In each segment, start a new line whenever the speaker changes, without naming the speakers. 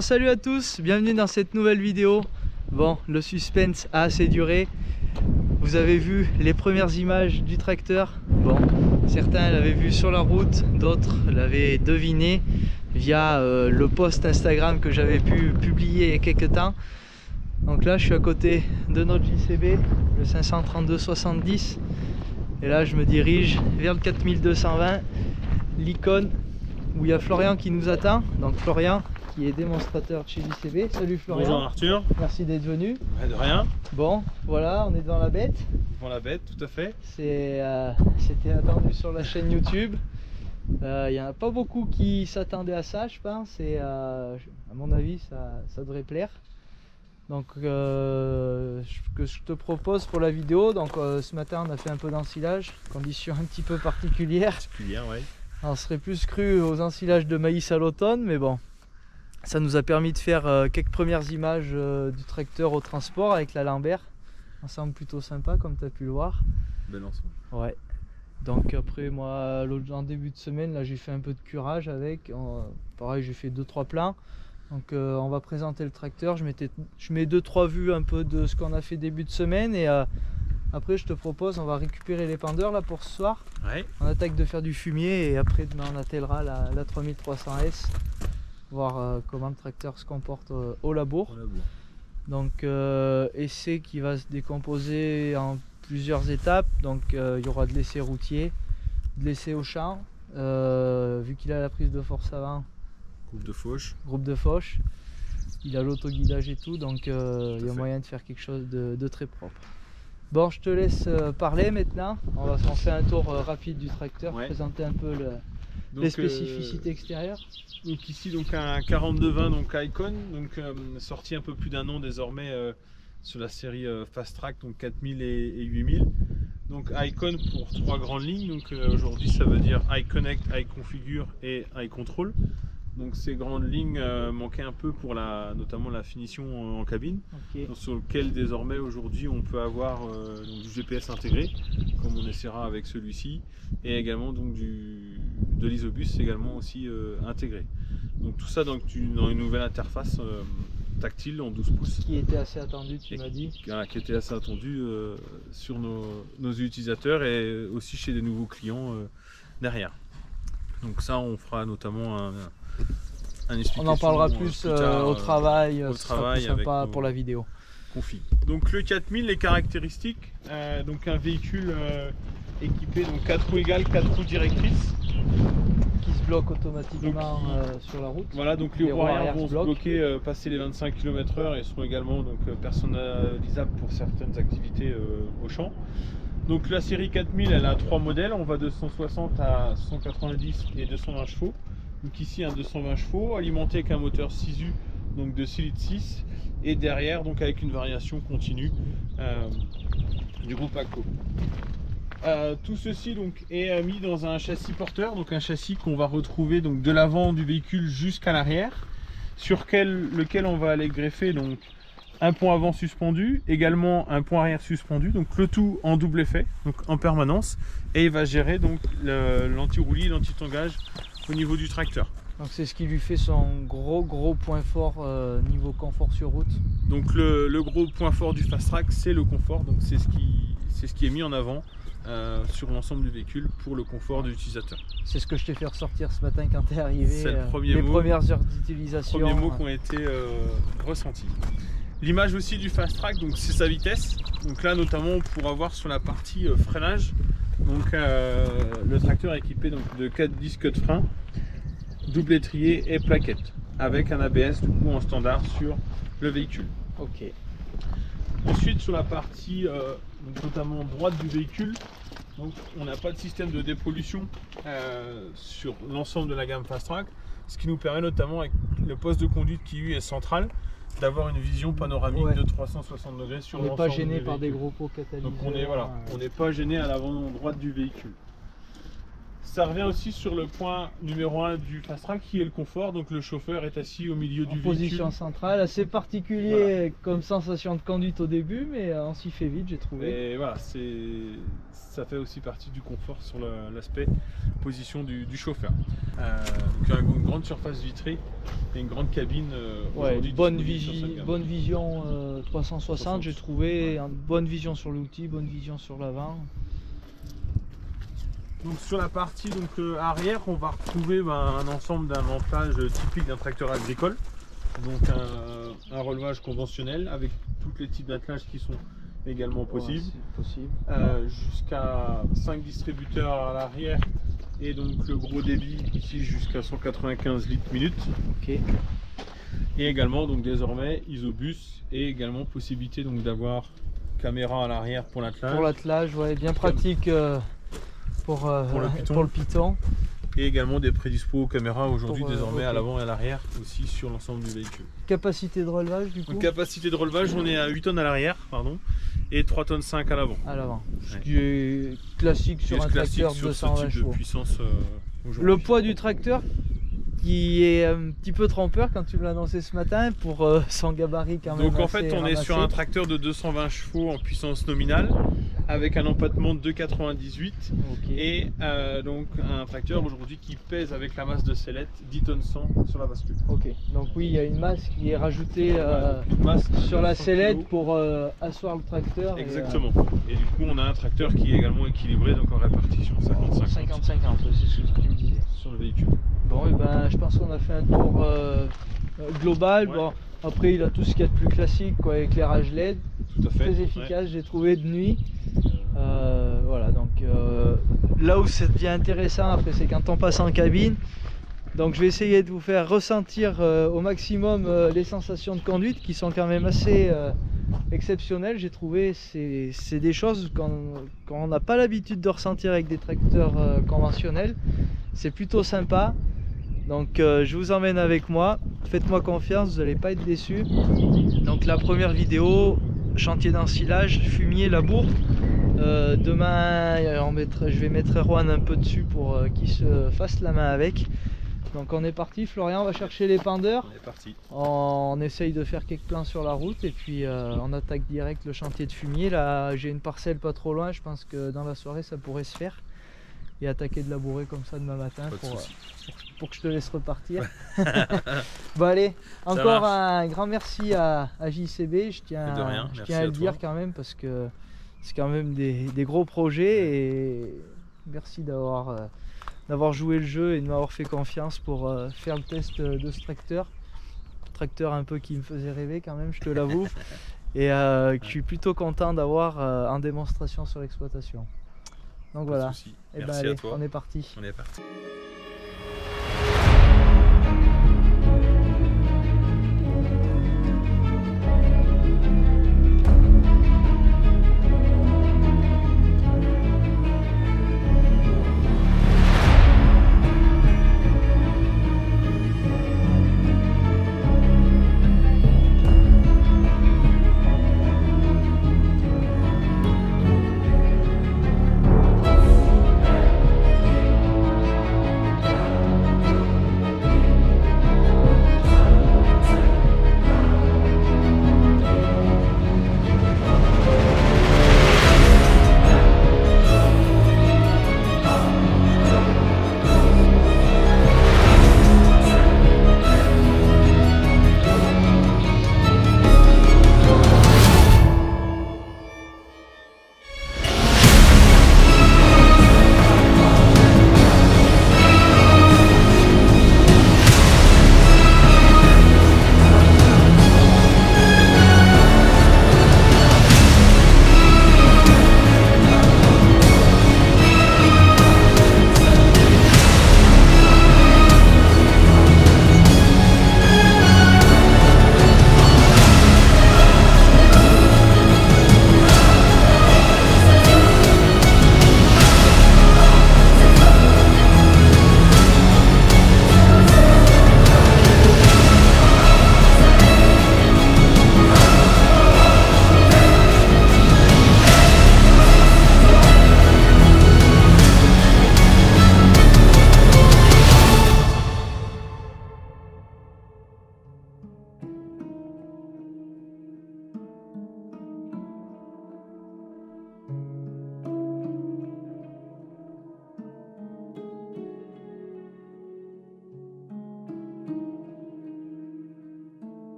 Salut à tous, bienvenue dans cette nouvelle vidéo. Bon, le suspense a assez duré. Vous avez vu les premières images du tracteur. Bon, certains l'avaient vu sur la route, d'autres l'avaient deviné via le post Instagram que j'avais pu publier il y a quelques temps. Donc là, je suis à côté de notre JCB, le 532-70. Et là, je me dirige vers le 4220, l'icône, où il y a Florian qui nous attend. Donc Florian, qui est démonstrateur de chez JCB. Salut Florian.
Bonjour Arthur.
Merci d'être venu.
De rien.
Bon, voilà, on est devant la bête.
Devant la bête, tout à fait.
C'était attendu sur la chaîne YouTube. Il n'y en a pas beaucoup qui s'attendaient à ça, je pense. Et à mon avis, ça devrait plaire. Donc, ce que je te propose pour la vidéo, donc ce matin on a fait un peu d'ensilage, condition un petit peu particulière.
Ouais.
On serait plus cru aux ensilages de maïs à l'automne, mais bon, ça nous a permis de faire quelques premières images du tracteur au transport avec la Lambert. Ensemble plutôt sympa comme tu as pu le voir.
Bel ensemble. Ouais.
Donc après moi, en début de semaine, là j'ai fait un peu de curage avec. Pareil, j'ai fait 2-3 plans. Donc on va présenter le tracteur. Je mets 2-3 vues un peu de ce qu'on a fait début de semaine. Et après je te propose, on va récupérer les pendeurs là pour ce soir.
Ouais.
On attaque de faire du fumier et après demain on attellera la 3300S. Voir comment le tracteur se comporte au labour. Donc essai qui va se décomposer en plusieurs étapes. Donc il y aura de l'essai routier, de l'essai au champ, vu qu'il a la prise de force avant. Groupe de fauche. Il a l'autoguidage et tout, donc il y a moyen de faire quelque chose de très propre. Bon, je te laisse parler maintenant. On fait un tour rapide du tracteur, présenter un peu les spécificités extérieures.
Donc ici donc un 4220 donc Icon, donc sorti un peu plus d'un an désormais sur la série Fast Track, donc 4000 et 8000. Donc Icon pour 3 grandes lignes. Donc aujourd'hui ça veut dire iConnect, iConfigure et iControl. Donc ces grandes lignes manquaient un peu pour notamment la finition en cabine, sur lequel désormais aujourd'hui on peut avoir du GPS intégré, comme on essaiera avec celui-ci, et également donc de l'isobus également aussi intégré. Donc tout ça dans une nouvelle interface tactile en 12 pouces.
Qui était assez attendu, tu m'as dit.
Qui était assez attendu sur nos utilisateurs et aussi chez des nouveaux clients derrière. Donc ça on fera notamment
on en parlera plus tard, au travail, ce sera plus sympa pour la vidéo.
Config. Donc le 4000, les caractéristiques, donc un véhicule équipé donc 4 roues égales, 4 roues directrices.
Qui se bloque automatiquement sur la route.
Voilà, donc les roues arrière vont se bloquer passer les 25 km/h et seront également donc personnalisables pour certaines activités au champ. Donc la série 4000, elle a 3 modèles, on va de 160 à 190 et 220 chevaux. Donc ici un 220 chevaux alimenté avec un moteur 6U donc de 6 litres 6 et derrière donc avec une variation continue du groupe ACO. Tout ceci donc est mis dans un châssis porteur, donc un châssis qu'on va retrouver donc de l'avant du véhicule jusqu'à l'arrière, sur lequel on va aller greffer donc un pont avant suspendu, également un pont arrière suspendu, donc le tout en double effet, donc en permanence, et il va gérer donc l'anti-roulis et l'anti-tangage au niveau du tracteur.
Donc c'est ce qui lui fait son gros point fort niveau confort sur route.
Donc le gros point fort du Fast Track, c'est le confort, donc c'est ce qui est mis en avant sur l'ensemble du véhicule pour le confort de l'utilisateur.
C'est ce que je t'ai fait ressortir ce matin quand tu es arrivé.
C'est le premier mot,
premières heures d'utilisation.
Les premiers mots qui ont été ressentis. L'image aussi du Fast Track, donc c'est sa vitesse. Donc là notamment on pourra voir sur la partie freinage. Donc le tracteur est équipé donc, de 4 disques de frein, double étrier et plaquettes, avec un ABS du coup en standard sur le véhicule.
Ok.
Ensuite sur la partie donc, notamment droite du véhicule, donc on n'a pas de système de dépollution sur l'ensemble de la gamme Fast Track, ce qui nous permet notamment avec le poste de conduite qui lui est central d'avoir une vision panoramique de 360 degrés sur l'ensemble.
On n'est pas gêné par des gros pots catalyseurs.
Donc on n'est pas gêné à l'avant droite du véhicule. Ça revient aussi sur le point numéro 1 du Fast Track qui est le confort. Donc le chauffeur est assis au milieu du véhicule.
Position centrale, assez particulier voilà. Comme sensation de conduite au début, mais on s'y fait vite, j'ai trouvé.
Et voilà, ça fait aussi partie du confort sur l'aspect position du chauffeur. Donc une grande surface vitrée et une grande cabine.
Ouais, bonne vision 360, j'ai trouvé. Ouais. Bonne vision sur l'outil, bonne vision sur l'avant.
Donc sur la partie arrière, on va retrouver un ensemble d'un montage typique d'un tracteur agricole. Donc un relevage conventionnel avec tous les types d'attelages qui sont également possibles. Ouais, jusqu'à 5 distributeurs à l'arrière et donc le gros débit ici jusqu'à 195 litres minute.
Okay.
Et également donc désormais isobus et également possibilité donc d'avoir caméra à l'arrière pour l'attelage.
Pour l'attelage, ouais, bien pratique. Pour le Python.
Et également des prédispos aux caméras aujourd'hui désormais à l'avant et à l'arrière aussi sur l'ensemble du véhicule.
Capacité de relevage du coup?
Donc, capacité de relevage, on est à 8 tonnes à l'arrière et 3 tonnes 5 à l'avant.
Ce qui est classique sur un tracteur de 220 chevaux.
Puissance,
le poids du tracteur qui est un petit peu trompeur quand tu me l'as annoncé ce matin pour son gabarit quand même.
Donc en fait on est sur un tracteur de 220 chevaux en puissance nominale avec un empattement de 2,98 et donc un tracteur aujourd'hui qui pèse avec la masse de sellette 10 tonnes 100 sur la bascule.
Ok, donc oui il y a une masse qui est rajoutée sur la sellette pour asseoir le tracteur.
Exactement. Et du coup on a un tracteur qui est également équilibré donc en répartition 50-50.
50-50, c'est ce que tu me disais.
Sur le véhicule.
Bon et ben je pense qu'on a fait un tour global. Ouais. Bon, après il a tout ce qu'il y a de plus classique, quoi, éclairage LED,
tout à fait.
Très efficace, j'ai trouvé de nuit. Voilà, donc là où ça devient intéressant après c'est quand on passe en cabine. Donc je vais essayer de vous faire ressentir au maximum les sensations de conduite qui sont quand même assez exceptionnelles. J'ai trouvé c'est des choses qu'on n'a pas l'habitude de ressentir avec des tracteurs conventionnels. C'est plutôt sympa. Donc je vous emmène avec moi, faites-moi confiance, vous n'allez pas être déçus. Donc la première vidéo, chantier d'ensilage, fumier, labour. Demain je vais mettre Erwan un peu dessus pour qu'il se fasse la main avec. Donc on est parti, Florian, on va chercher les pendeurs.
On est parti.
On essaye de faire quelques plans sur la route et puis on attaque direct le chantier de fumier. Là j'ai une parcelle pas trop loin, je pense que dans la soirée ça pourrait se faire. Et attaquer de labourer comme ça demain matin pour que je te laisse repartir. Bon allez, encore un grand merci à JCB, je tiens à le dire quand même parce que c'est quand même des gros projets et merci d'avoir joué le jeu et de m'avoir fait confiance pour faire le test de ce tracteur. Tracteur un peu qui me faisait rêver quand même, je te l'avoue. Et que je suis plutôt content d'avoir en démonstration sur l'exploitation. Donc voilà, et ben allez, on est parti.
On est parti.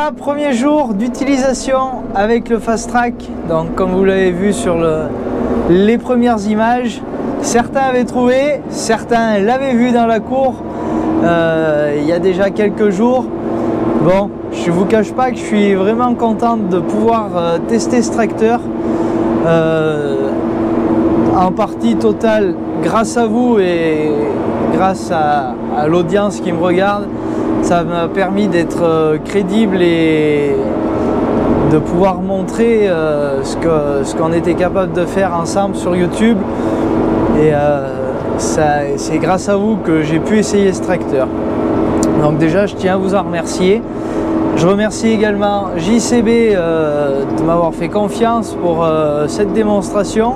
voilà, premier jour d'utilisation avec le Fast Track. Donc comme vous l'avez vu sur les premières images, certains avaient trouvé, certains l'avaient vu dans la cour il y a déjà quelques jours. Bon, je vous cache pas que je suis vraiment contente de pouvoir tester ce tracteur en partie totale grâce à vous et grâce à l'audience qui me regarde. Ça m'a permis d'être crédible et de pouvoir montrer ce qu'on était capable de faire ensemble sur YouTube. Et c'est grâce à vous que j'ai pu essayer ce tracteur. Donc déjà, je tiens à vous en remercier. Je remercie également JCB de m'avoir fait confiance pour cette démonstration.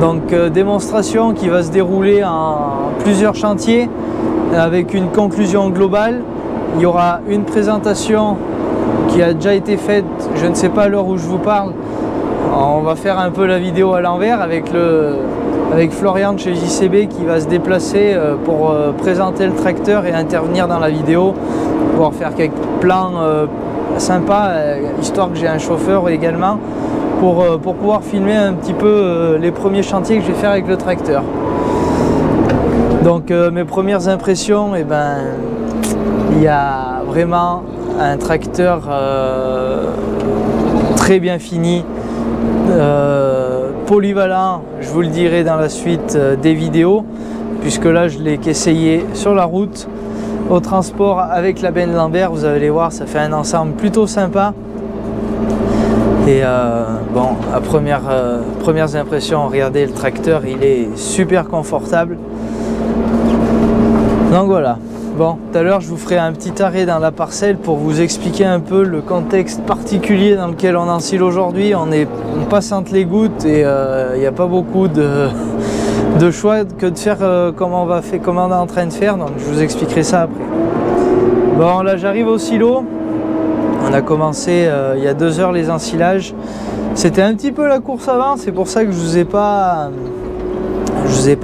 Donc démonstration qui va se dérouler en plusieurs chantiers avec une conclusion globale. Il y aura une présentation qui a déjà été faite, je ne sais pas à l'heure où je vous parle. On va faire un peu la vidéo à l'envers avec Florian de chez JCB qui va se déplacer pour présenter le tracteur et intervenir dans la vidéo, pouvoir faire quelques plans sympas, histoire que j'ai un chauffeur également pour pouvoir filmer un petit peu les premiers chantiers que je vais faire avec le tracteur. Donc mes premières impressions, eh ben, il y a vraiment un tracteur très bien fini, polyvalent, je vous le dirai dans la suite des vidéos, puisque là je l'ai qu'essayé sur la route, au transport avec la Ben Lambert. Vous allez voir, ça fait un ensemble plutôt sympa. Et bon, à premières impressions, regardez le tracteur, il est super confortable. Donc voilà. Bon, tout à l'heure je vous ferai un petit arrêt dans la parcelle pour vous expliquer un peu le contexte particulier dans lequel on enfile aujourd'hui. On passe entre les gouttes et il n'y a pas beaucoup de choix que de faire comme on est en train de faire. Donc je vous expliquerai ça après. Bon, là j'arrive au silo. On a commencé il y a 2 heures les ensilages. C'était un petit peu la course avant, c'est pour ça que je vous ai pas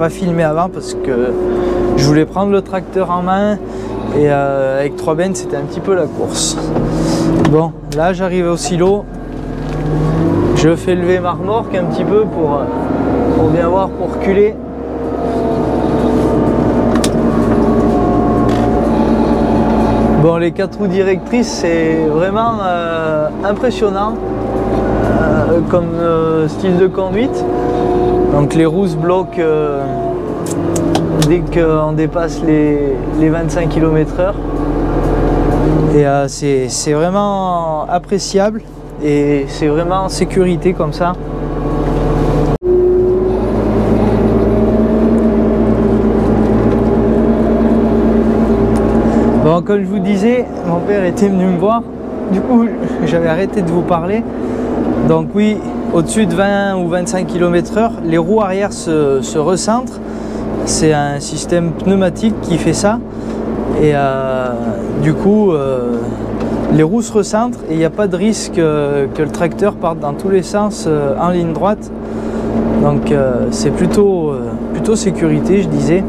filmé avant, parce que je voulais prendre le tracteur en main et avec 3 bennes c'était un petit peu la course. Bon, là j'arrive au silo. Je fais lever ma remorque un petit peu pour bien voir, pour reculer. Bon, les 4 roues directrices, c'est vraiment impressionnant comme style de conduite. Donc les roues se bloquent dès qu'on dépasse les 25 km/h. Et c'est vraiment appréciable et c'est vraiment en sécurité comme ça. Bon, comme je vous disais, mon père était venu me voir, du coup j'avais arrêté de vous parler. Donc oui, au-dessus de 20 ou 25 km/h, les roues arrière se recentrent. C'est un système pneumatique qui fait ça. Et du coup, les roues se recentrent et il n'y a pas de risque que le tracteur parte dans tous les sens en ligne droite. Donc c'est plutôt sécurité, je disais.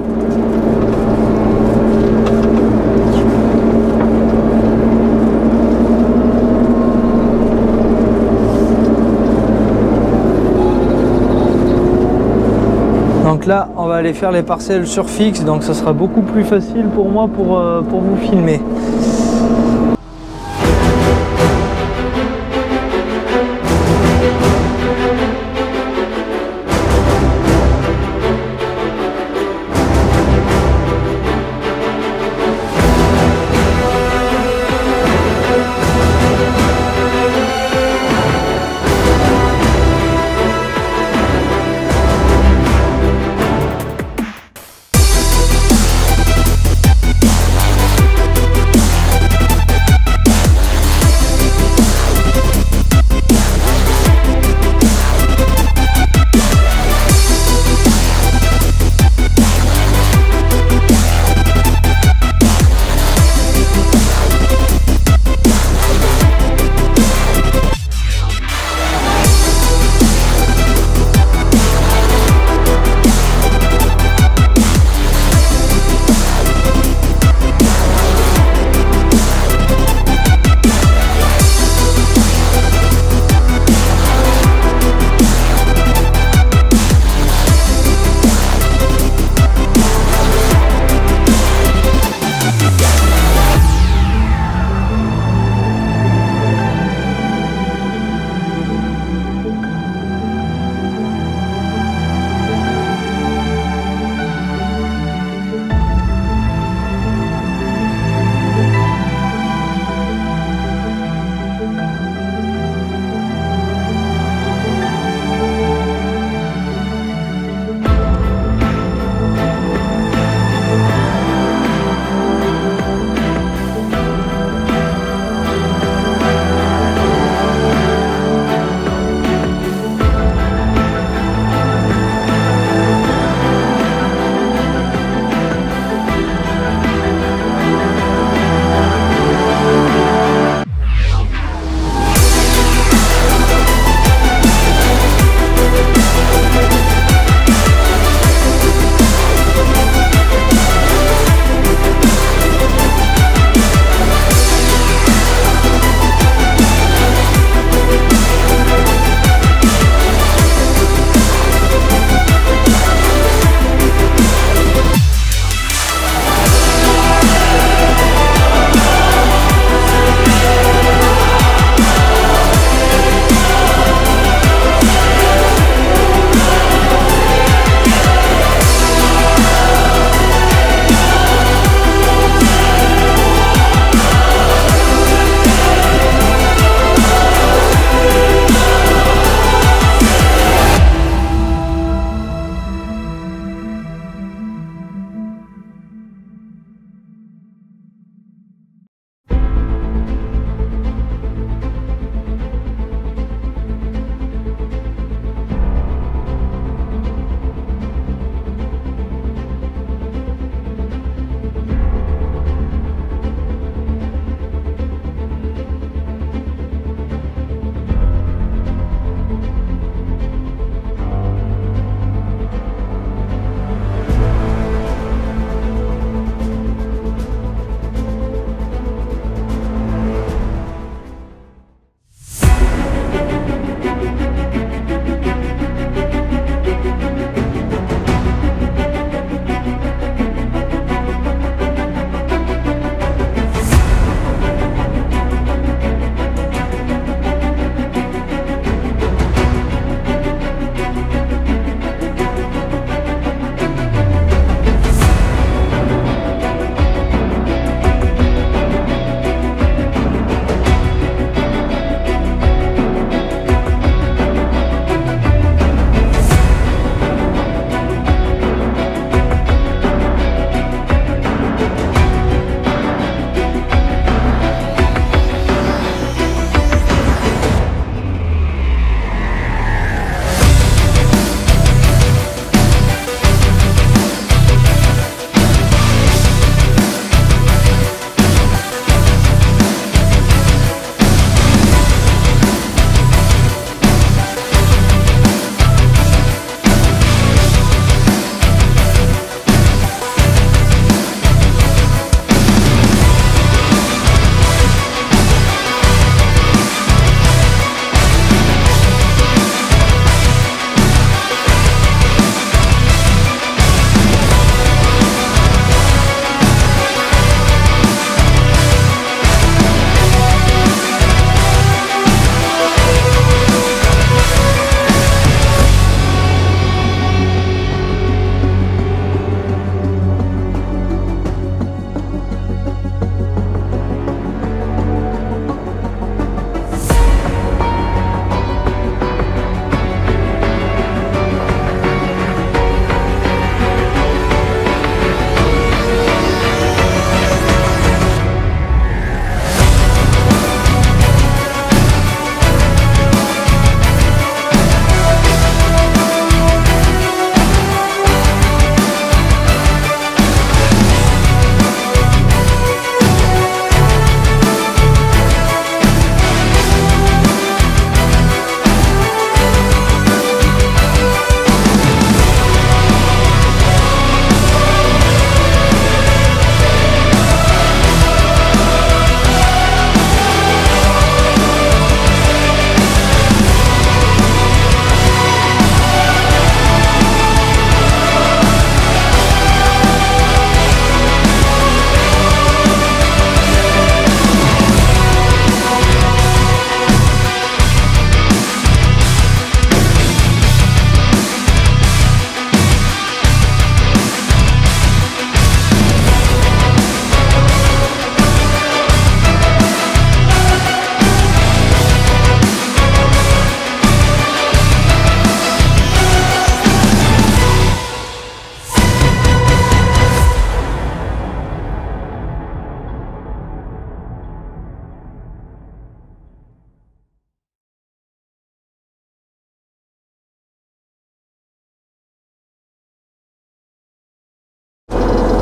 Donc là, on va aller faire les parcelles sur fixe, donc ça sera beaucoup plus facile pour moi pour vous filmer.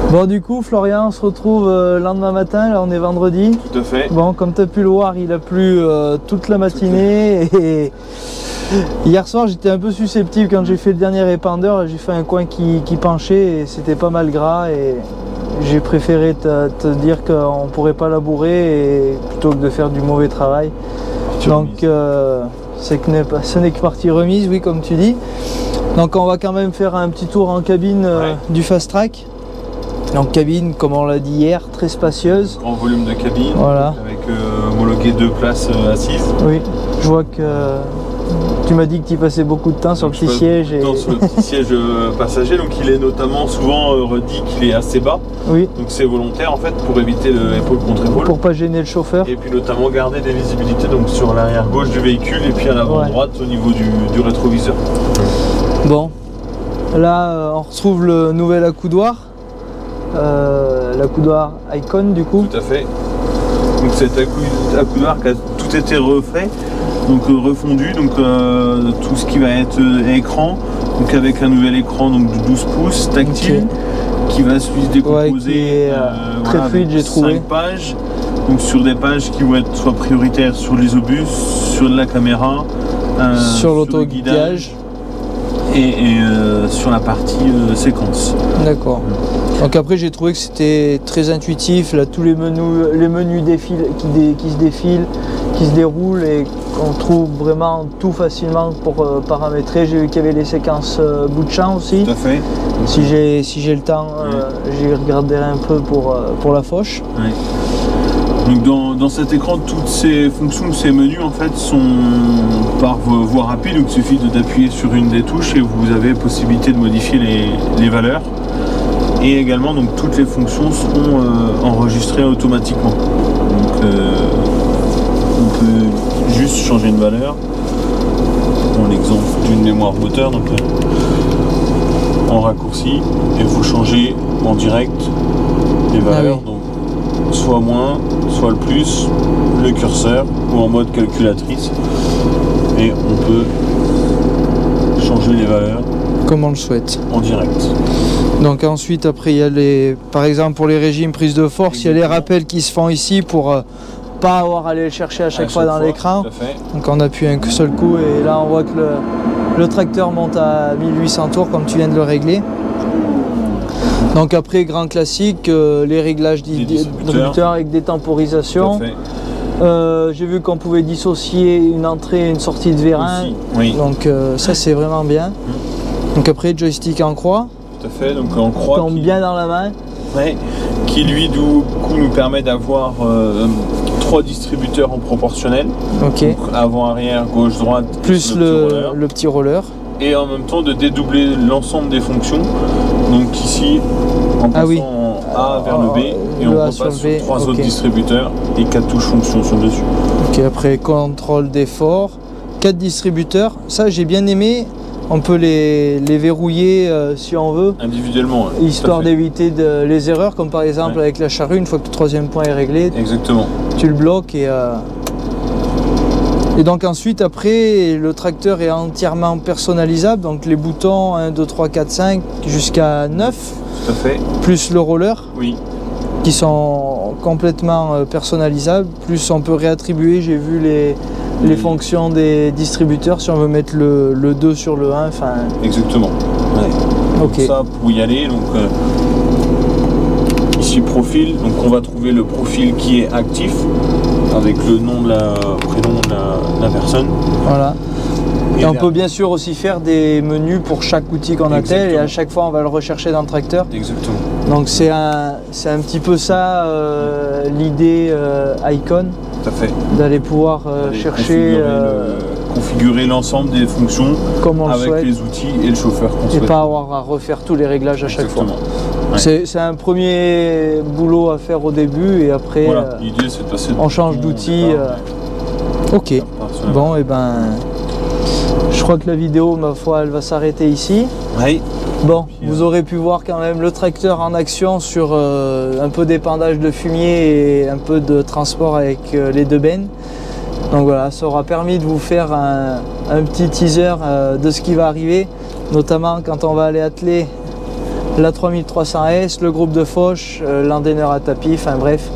Bon, du coup, Florian, on se retrouve le lendemain matin, là on est vendredi.
Tout à fait.
Bon, comme tu as pu le voir, il a plu toute la matinée. Et hier soir, j'étais un peu susceptible quand j'ai fait le dernier épandeur. J'ai fait un coin qui penchait et c'était pas mal gras. Et j'ai préféré te dire qu'on ne pourrait pas labourer plutôt que de faire du mauvais travail. Donc, ce n'est que partie remise, oui, comme tu dis. Donc, on va quand même faire un petit tour en cabine du Fast Track. Donc cabine, comme on l'a dit hier, très spacieuse.
Grand volume de cabine,
voilà.
Avec homologué 2 places assises.
Oui, je vois que tu m'as dit que tu passais beaucoup de temps sur le petit siège.
Sur le petit siège passager, donc il est notamment souvent redit qu'il est assez bas.
Oui.
Donc c'est volontaire en fait pour éviter l'épaule contre épaule.
Pour pas gêner le chauffeur.
Et puis notamment garder des visibilités donc sur l'arrière gauche du véhicule et puis à l'avant droite au niveau du rétroviseur. Bon,
là on retrouve le nouvel accoudoir. L'accoudoir Icon du coup.
Tout à fait. Donc cet accoudoir qui a tout été refait, donc refondu, donc tout ce qui va être écran, donc avec un nouvel écran donc de 12 pouces tactile qui va se décomposer
qui est, très fluide, j'ai trouvé.
5 pages, donc sur des pages qui vont être soit prioritaires sur les obus, sur la caméra,
sur l'auto-guidage
et sur la partie séquence.
D'accord. Donc après j'ai trouvé que c'était très intuitif, là tous les menus qui se défilent, qui se déroulent et qu'on trouve vraiment tout facilement pour paramétrer. J'ai vu qu'il y avait les séquences bout de champ aussi.
Tout à fait.
Si j'ai le temps, j'y regarderai un peu pour la fauche.
Oui. Donc dans cet écran, toutes ces fonctions, ces menus en fait sont par voie rapide, donc il suffit d'appuyer sur une des touches et vous avez possibilité de modifier les valeurs. Et également donc toutes les fonctions seront enregistrées automatiquement. Donc on peut juste changer une valeur. Dans l'exemple d'une mémoire moteur, donc en raccourci, et vous changez en direct les valeurs. Donc soit moins, soit le plus, le curseur ou en mode calculatrice. Et on peut changer les valeurs
comme on le souhaite
en direct.
Donc ensuite après il y a par exemple pour les régimes prise de force, il y a les rappels qui se font ici pour pas avoir à aller le chercher à chaque fois dans l'écran. Donc on appuie un seul coup et là on voit que le tracteur monte à 1800 tours comme tu viens de le régler. Donc après grand classique, les réglages distributeurs avec des temporisations. J'ai vu qu'on pouvait dissocier une entrée et une sortie de vérin.
Oui.
Donc ça c'est vraiment bien. Donc après joystick en croix.
Tout à fait, donc en croix.
Tombe bien dans la main.
Ouais, qui lui du coup nous permet d'avoir 3 distributeurs en proportionnel.
Ok.
Donc avant, arrière, gauche, droite.
Plus le petit roller.
Et en même temps de dédoubler l'ensemble des fonctions. Donc ici, en passant en A vers le B, et on repasse sur 3 autres distributeurs et 4 touches fonctions sur le dessus.
Ok, après contrôle d'effort, 4 distributeurs, ça j'ai bien aimé. On peut les verrouiller si on veut.
Individuellement.
Histoire d'éviter les erreurs, comme par exemple avec la charrue, une fois que le 3e point est réglé.
Exactement.
Tu le bloques et donc ensuite, après, le tracteur est entièrement personnalisable. Donc les boutons 1, 2, 3, 4, 5 jusqu'à 9.
Tout à fait.
Plus le roller.
Oui.
Qui sont complètement personnalisables. Plus on peut réattribuer, j'ai vu les fonctions des distributeurs si on veut mettre le 2 sur le 1. Enfin...
Exactement. Ouais. Donc ça pour y aller. Donc ici profil. Donc on va trouver le profil qui est actif avec le nom prénom de la personne.
Voilà. Et on peut bien sûr aussi faire des menus pour chaque outil qu'on attelle et à chaque fois on va le rechercher dans le tracteur.
Exactement.
Donc c'est un petit peu ça l'idée Icon.
Tout à fait.
D'aller pouvoir chercher...
configurer l'ensemble des fonctions
comme on
avec les outils et le chauffeur qu'on souhaite.
Et pas avoir à refaire tous les réglages à chaque fois.
Ouais.
C'est un premier boulot à faire au début et après
l'idée c'est de passer
on change d'outil. Ok. Bon et je crois que la vidéo, ma foi, elle va s'arrêter ici.
Oui.
Bon, vous aurez pu voir quand même le tracteur en action sur un peu d'épandage de fumier et un peu de transport avec les 2 bennes. Donc voilà, ça aura permis de vous faire un petit teaser de ce qui va arriver, notamment quand on va aller atteler la 3300S, le groupe de Foch, l'endaineur à tapis, enfin bref,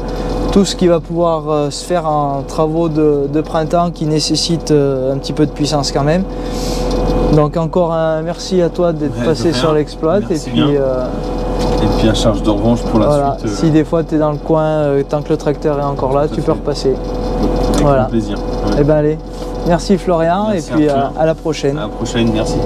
tout ce qui va pouvoir se faire en travaux de printemps qui nécessitent un petit peu de puissance quand même. Donc encore un merci à toi d'être passé sur l'exploit et
puis à charge de revanche pour la suite.
Si des fois tu es dans le coin, tant que le tracteur est encore là, tu peux repasser.
Avec grand plaisir.
Et ben allez, merci Florian, merci et puis à la prochaine.
À la prochaine, merci.